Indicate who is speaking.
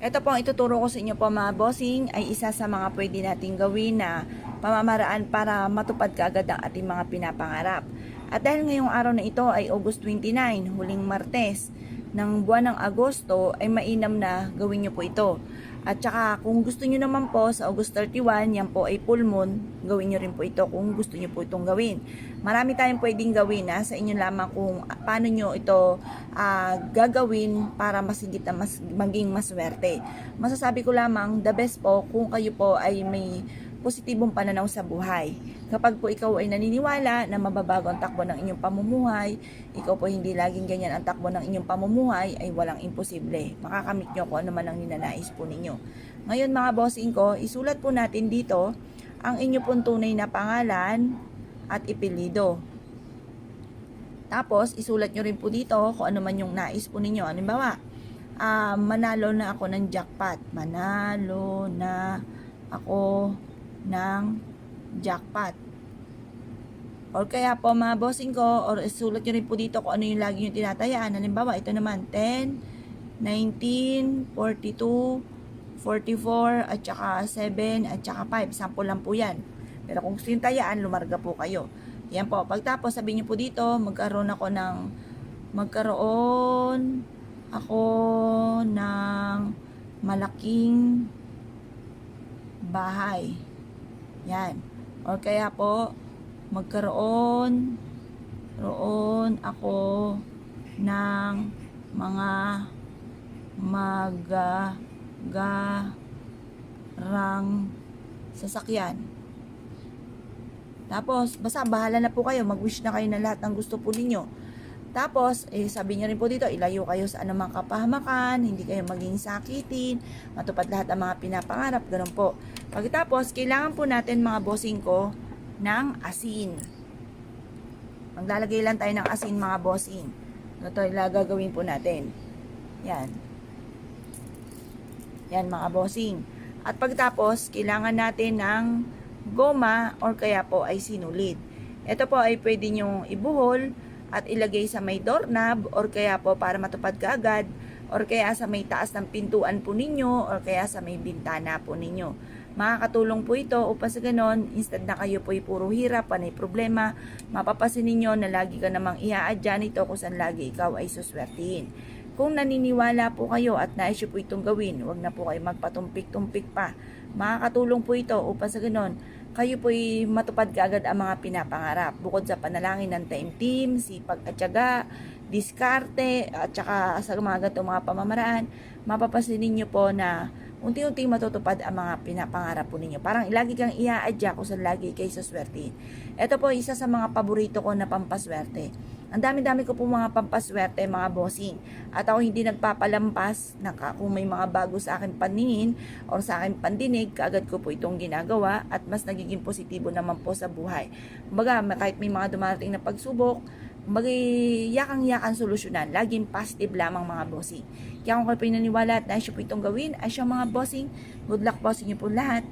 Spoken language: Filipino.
Speaker 1: Ito po ang ituturo ko sa inyo po mga bossing ay isa sa mga pwede nating gawin na pamamaraan para matupad kaagad ang ating mga pinapangarap. At dahil ngayong araw na ito ay August 29, huling Martes ng buwan ng Agosto, ay mainam na gawin nyo po ito. At saka kung gusto nyo naman po sa August 31, yan po ay full moon, gawin nyo rin po ito kung gusto nyo po itong gawin. Marami tayong pwedeng gawin sa inyo lamang kung paano nyo ito gagawin para masigit na maging maswerte. Masasabi ko lamang, the best po kung kayo po ay may positibong pananaw sa buhay. Kapag po ikaw ay naniniwala na mababago ang takbo ng inyong pamumuhay, ikaw po hindi laging ganyan ang takbo ng inyong pamumuhay, ay walang imposible. Makakamit nyo kung ano man ang ninanais po ninyo. Ngayon mga bossing ko, isulat po natin dito ang inyo pong tunay na pangalan at ipelido. Tapos, isulat nyo rin po dito kung ano man yung nais po ninyo. Halimbawa, manalo na ako ng jackpot. Manalo na ako ng jackpot. Or kaya po mga bossing ko, or isulat nyo rin po dito kung ano yung lagi nyo tinatayaan. Halimbawa, ito naman, 10, 19, 42, 44, at saka 7, at saka 5. Sample lang po yan. Pero kung gusto yung tayaan, lumarga po kayo. Yan po. Pagtapos, sabihin nyo po dito, magkaroon ako ng malaking bahay. Yan. O kaya po, magkaroon ako ng mga magagarang sasakyan. Tapos, basta bahala na po kayo. Mag-wish na kayo na lahat ng gusto po ninyo. Tapos, sabi niya rin po dito, ilayo kayo sa anumang kapahamakan, hindi kayo maging sakitin, matupad lahat ang mga pinapangarap, ganun po. Pagkatapos, kailangan po natin mga bossing ko ng asin. Maglalagay lang tayo ng asin mga bossing. Ito yung gagawin po natin. Yan. Yan mga bossing. At pagkatapos, kailangan natin ng goma or kaya po ay sinulid. Ito po ay pwede nyong ibuhol at ilagay sa may doorknob or kaya po para matupad kaagad or kaya sa may taas ng pintuan po ninyo or kaya sa may bintana po ninyo. Makakatulong po ito upang sa ganon, instead na kayo po ay puro hirap, panay problema, mapapasin ninyo na lagi ka namang i-a-adyan ito kung saan lagi ikaw ay suswertihin. Kung naniniwala po kayo at nais po itong gawin, huwag na po kayo magpatumpik-tumpik pa. Makakatulong po ito upang sa ganon, kayo po'y matupad kaagad ang mga pinapangarap. Bukod sa panalangin ng taimtim, sipag at tiyaga, diskarte, at saka sa mga ganitong mga pamamaraan, mapapasin ninyo po na unti-unting matutupad ang mga pinapangarap po ninyo. Parang lagi kang i-a-adya kung saan lagi kayo suswertihin. Ito po isa sa mga paborito ko na pampaswerte. Ang dami-dami ko po mga pampaswerte mga bossing. At ako hindi nagpapalampas na kung may mga bago sa akin paningin o sa akin pandinig, kaagad ko po itong ginagawa at mas nagiging positibo naman po sa buhay. Kumbaga, kahit may mga dumarating na pagsubok, yakang-yakan solusyonan. Laging positive lamang mga bossing. Kaya kung kayo pinaniwala at nais po itong gawin, ay siya mga bossing, good luck po sa inyo po lahat.